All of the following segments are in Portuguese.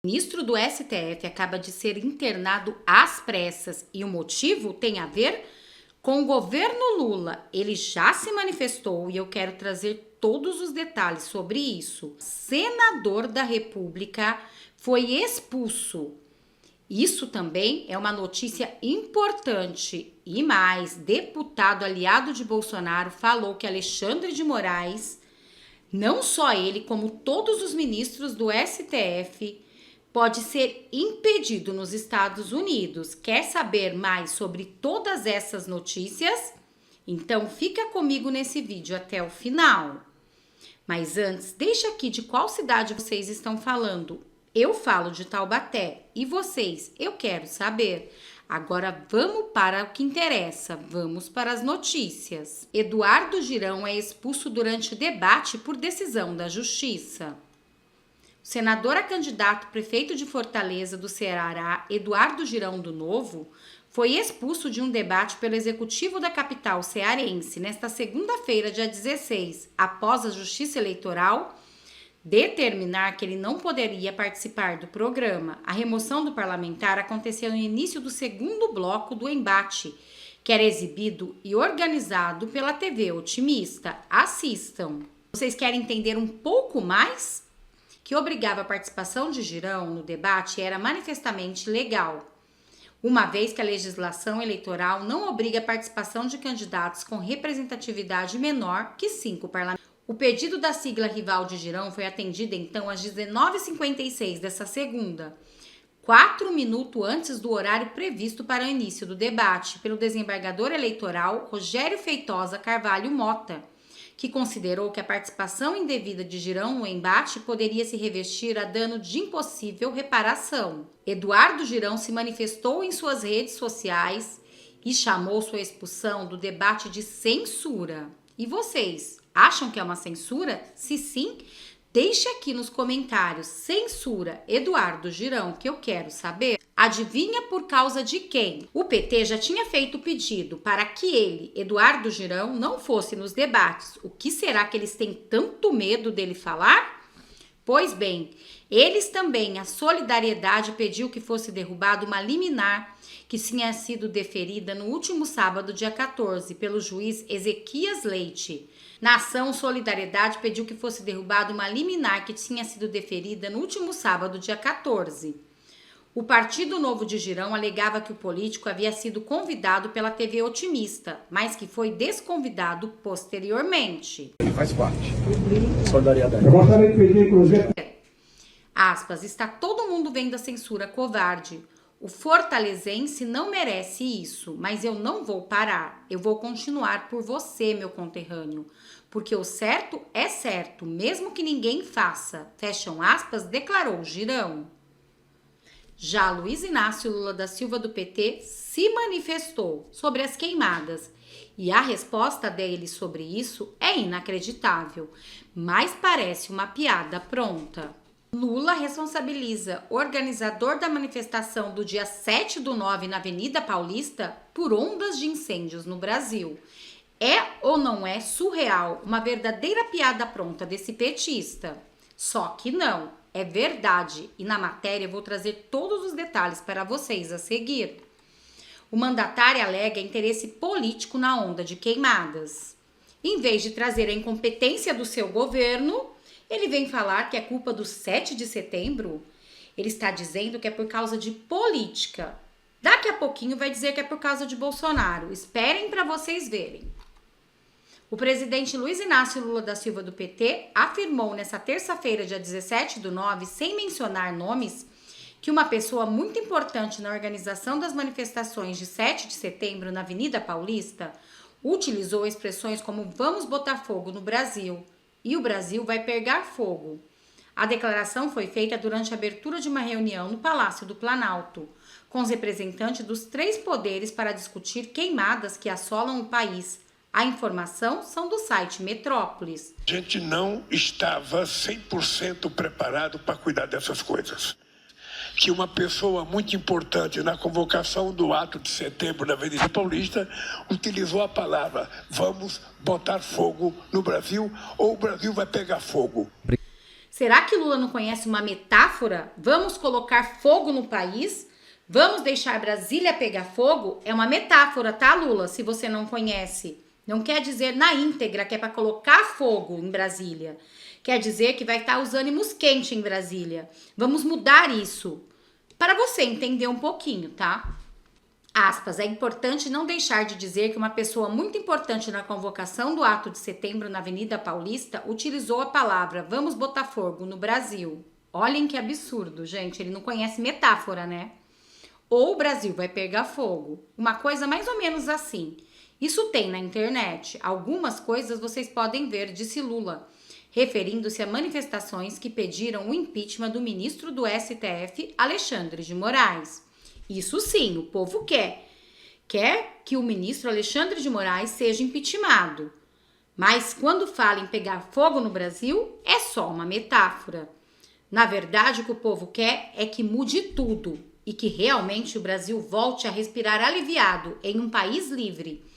O ministro do STF acaba de ser internado às pressas e o motivo tem a ver com o governo Lula. Ele já se manifestou e eu quero trazer todos os detalhes sobre isso. O senador da República foi expulso. Isso também é uma notícia importante. E mais, deputado aliado de Bolsonaro falou que Alexandre de Moraes, não só ele, como todos os ministros do STF, pode ser impedido nos Estados Unidos. Quer saber mais sobre todas essas notícias? Então fica comigo nesse vídeo até o final. Mas antes, deixa aqui de qual cidade vocês estão falando. Eu falo de Taubaté. E vocês? Eu quero saber. Agora vamos para o que interessa. Vamos para as notícias. Eduardo Girão é expulso durante o debate por decisão da Justiça. O senador a candidato prefeito de Fortaleza do Ceará, Eduardo Girão do Novo, foi expulso de um debate pelo executivo da capital cearense nesta segunda-feira, dia 16, após a Justiça Eleitoral determinar que ele não poderia participar do programa. A remoção do parlamentar aconteceu no início do segundo bloco do embate, que era exibido e organizado pela TV Otimista. Assistam. Vocês querem entender um pouco mais? Que obrigava a participação de Girão no debate era manifestamente legal, uma vez que a legislação eleitoral não obriga a participação de candidatos com representatividade menor que 5 parlamentares. O pedido da sigla rival de Girão foi atendido então às 19h56 dessa segunda, 4 minutos antes do horário previsto para o início do debate, pelo desembargador eleitoral Rogério Feitosa Carvalho Mota, que considerou que a participação indevida de Girão no embate poderia se revestir a dano de impossível reparação. Eduardo Girão se manifestou em suas redes sociais e chamou sua expulsão do debate de censura. E vocês, acham que é uma censura? Se sim, deixe aqui nos comentários. Censura Eduardo Girão, que eu quero saber. Adivinha por causa de quem? O PT já tinha feito o pedido para que ele, Eduardo Girão, não fosse nos debates. O que será que eles têm tanto medo dele falar? Pois bem, eles também, a Solidariedade pediu que fosse derrubada uma liminar que tinha sido deferida no último sábado, dia 14, pelo juiz Ezequias Leite. Na ação, Solidariedade pediu que fosse derrubada uma liminar que tinha sido deferida no último sábado, dia 14. O Partido Novo de Girão alegava que o político havia sido convidado pela TV Otimista, mas que foi desconvidado posteriormente. Ele faz parte. Solidariedade. Eu gostaria de pedir, inclusive... Aspas, está todo mundo vendo a censura covarde. O fortalezense não merece isso, mas eu não vou parar. Eu vou continuar por você, meu conterrâneo. Porque o certo é certo, mesmo que ninguém faça. Fecham aspas, declarou Girão. Já Luiz Inácio Lula da Silva do PT se manifestou sobre as queimadas e a resposta dele sobre isso é inacreditável, mas parece uma piada pronta. Lula responsabiliza o organizador da manifestação do dia 7/9 na Avenida Paulista por ondas de incêndios no Brasil. É ou não é surreal, uma verdadeira piada pronta desse petista? Só que não. É verdade, e na matéria eu vou trazer todos os detalhes para vocês a seguir. O mandatário alega interesse político na onda de queimadas. Em vez de trazer a incompetência do seu governo, ele vem falar que é culpa do 7 de setembro. Ele está dizendo que é por causa de política. Daqui a pouquinho vai dizer que é por causa de Bolsonaro. Esperem para vocês verem. O presidente Luiz Inácio Lula da Silva do PT afirmou nesta terça-feira, dia 17/9, sem mencionar nomes, que uma pessoa muito importante na organização das manifestações de 7 de setembro na Avenida Paulista utilizou expressões como "vamos botar fogo no Brasil" e "o Brasil vai pegar fogo". A declaração foi feita durante a abertura de uma reunião no Palácio do Planalto, com os representantes dos 3 poderes para discutir queimadas que assolam o país. A informação são do site Metrópolis. A gente não estava 100% preparado para cuidar dessas coisas. Que uma pessoa muito importante na convocação do ato de setembro na Avenida Paulista utilizou a palavra "vamos botar fogo no Brasil" ou "o Brasil vai pegar fogo". Será que Lula não conhece uma metáfora? Vamos colocar fogo no país? Vamos deixar Brasília pegar fogo? É uma metáfora, tá, Lula? Se você não conhece. Não quer dizer na íntegra que é para colocar fogo em Brasília. Quer dizer que vai estar os ânimos quentes em Brasília. Vamos mudar isso. Para você entender um pouquinho, tá? Aspas, é importante não deixar de dizer que uma pessoa muito importante na convocação do ato de setembro na Avenida Paulista utilizou a palavra vamos botar fogo no Brasil. Olhem que absurdo, gente. Ele não conhece metáfora, né? Ou o Brasil vai pegar fogo. Uma coisa mais ou menos assim. Isso tem na internet. Algumas coisas vocês podem ver, disse Lula, referindo-se a manifestações que pediram o impeachment do ministro do STF, Alexandre de Moraes. Isso sim, o povo quer. Quer que o ministro Alexandre de Moraes seja impeachmentado. Mas quando fala em pegar fogo no Brasil, é só uma metáfora. Na verdade, o que o povo quer é que mude tudo e que realmente o Brasil volte a respirar aliviado em um país livre.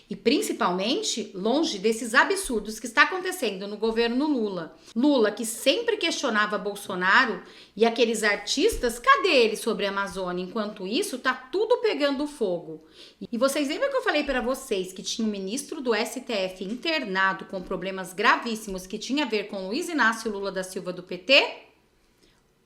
E principalmente longe desses absurdos que está acontecendo no governo Lula. Lula, que sempre questionava Bolsonaro e aqueles artistas, cadê ele sobre a Amazônia? Enquanto isso, tá tudo pegando fogo. E vocês lembram que eu falei para vocês que tinha um ministro do STF internado com problemas gravíssimos que tinha a ver com Luiz Inácio Lula da Silva do PT?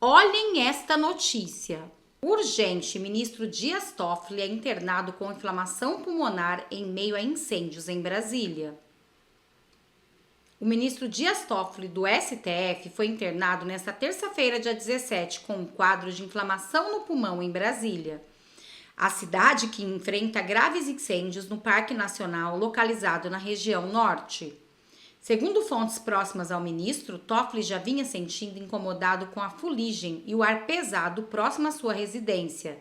Olhem esta notícia. Urgente, ministro Dias Toffoli é internado com inflamação pulmonar em meio a incêndios em Brasília. O ministro Dias Toffoli do STF foi internado nesta terça-feira, dia 17, com um quadro de inflamação no pulmão em Brasília. A cidade que enfrenta graves incêndios no Parque Nacional localizado na região norte. Segundo fontes próximas ao ministro, Toffoli já vinha sentindo incomodado com a fuligem e o ar pesado próximo à sua residência,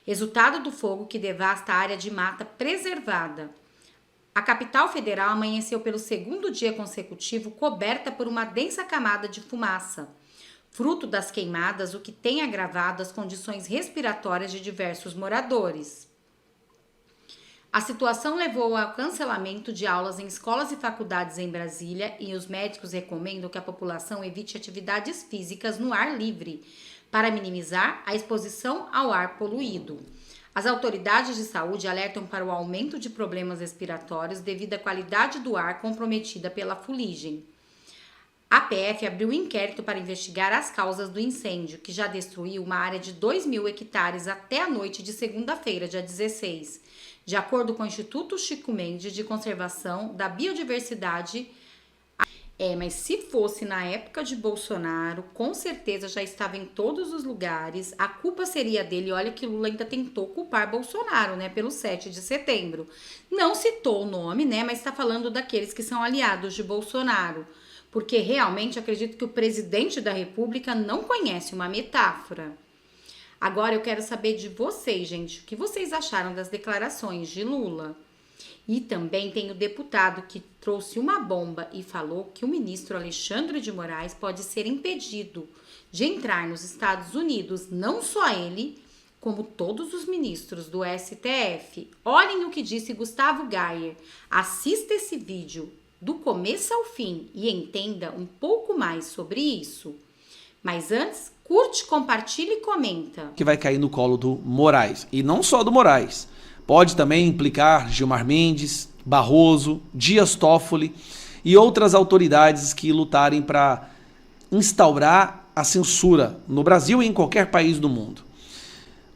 resultado do fogo que devasta a área de mata preservada. A capital federal amanheceu pelo segundo dia consecutivo coberta por uma densa camada de fumaça, fruto das queimadas, o que tem agravado as condições respiratórias de diversos moradores. A situação levou ao cancelamento de aulas em escolas e faculdades em Brasília e os médicos recomendam que a população evite atividades físicas no ar livre para minimizar a exposição ao ar poluído. As autoridades de saúde alertam para o aumento de problemas respiratórios devido à qualidade do ar comprometida pela fuligem. A PF abriu um inquérito para investigar as causas do incêndio, que já destruiu uma área de 2.000 hectares até a noite de segunda-feira, dia 16. De acordo com o Instituto Chico Mendes de Conservação da Biodiversidade, mas se fosse na época de Bolsonaro, com certeza já estava em todos os lugares, a culpa seria dele. Olha que Lula ainda tentou culpar Bolsonaro, né, pelo 7 de setembro. Não citou o nome, né, mas está falando daqueles que são aliados de Bolsonaro, porque realmente acredito que o presidente da República não conhece uma metáfora. Agora eu quero saber de vocês, gente, o que vocês acharam das declarações de Lula? E também tem o deputado que trouxe uma bomba e falou que o ministro Alexandre de Moraes pode ser impedido de entrar nos Estados Unidos, não só ele, como todos os ministros do STF. Olhem o que disse Gustavo Gayer. Assista esse vídeo do começo ao fim e entenda um pouco mais sobre isso. Mas antes, curte, compartilha e comenta. Que vai cair no colo do Moraes. E não só do Moraes. Pode também implicar Gilmar Mendes, Barroso, Dias Toffoli e outras autoridades que lutarem para instaurar a censura no Brasil e em qualquer país do mundo.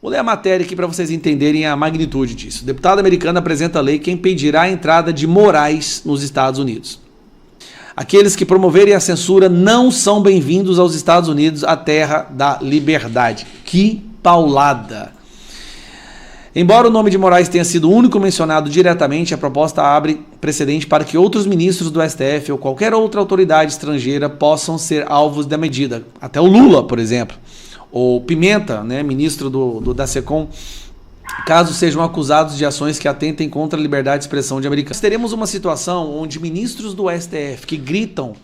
Vou ler a matéria aqui para vocês entenderem a magnitude disso. O deputado americano apresenta a lei que impedirá a entrada de Moraes nos Estados Unidos. Aqueles que promoverem a censura não são bem-vindos aos Estados Unidos, a terra da liberdade. Que paulada! Embora o nome de Moraes tenha sido o único mencionado diretamente, a proposta abre precedente para que outros ministros do STF ou qualquer outra autoridade estrangeira possam ser alvos da medida. Até o Lula, por exemplo, ou Pimenta, né, ministro da SECOM, caso sejam acusados de ações que atentem contra a liberdade de expressão de americanos. Teremos uma situação onde ministros do STF que gritam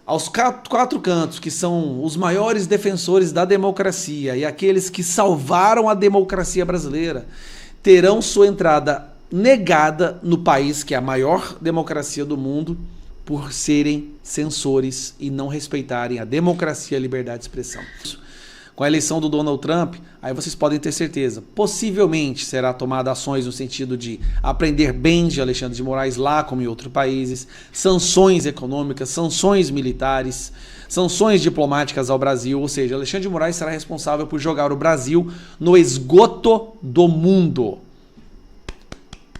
aos quatro cantos, que são os maiores defensores da democracia e aqueles que salvaram a democracia brasileira, terão sua entrada negada no país que é a maior democracia do mundo por serem censores e não respeitarem a democracia e a liberdade de expressão. Com a eleição do Donald Trump, aí vocês podem ter certeza, possivelmente será tomada ações no sentido de aprender bem de Alexandre de Moraes lá como em outros países, sanções econômicas, sanções militares, sanções diplomáticas ao Brasil, ou seja, Alexandre de Moraes será responsável por jogar o Brasil no esgoto do mundo.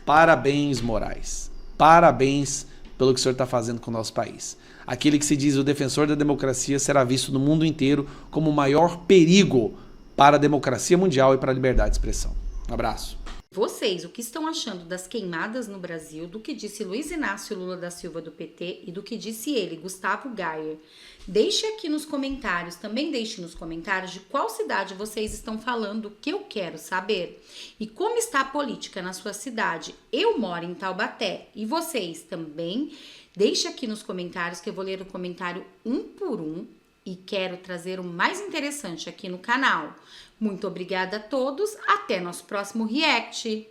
Parabéns, Moraes. Parabéns pelo que o senhor está fazendo com o nosso país. Aquele que se diz o defensor da democracia será visto no mundo inteiro como o maior perigo para a democracia mundial e para a liberdade de expressão. Um abraço. Vocês, o que estão achando das queimadas no Brasil, do que disse Luiz Inácio Lula da Silva do PT e do que disse ele, Gustavo Gayer? Deixe aqui nos comentários, também deixe nos comentários de qual cidade vocês estão falando, que eu quero saber. E como está a política na sua cidade? Eu moro em Taubaté e vocês também? Deixe aqui nos comentários que eu vou ler o comentário um por um e quero trazer o mais interessante aqui no canal. Muito obrigada a todos, até nosso próximo react!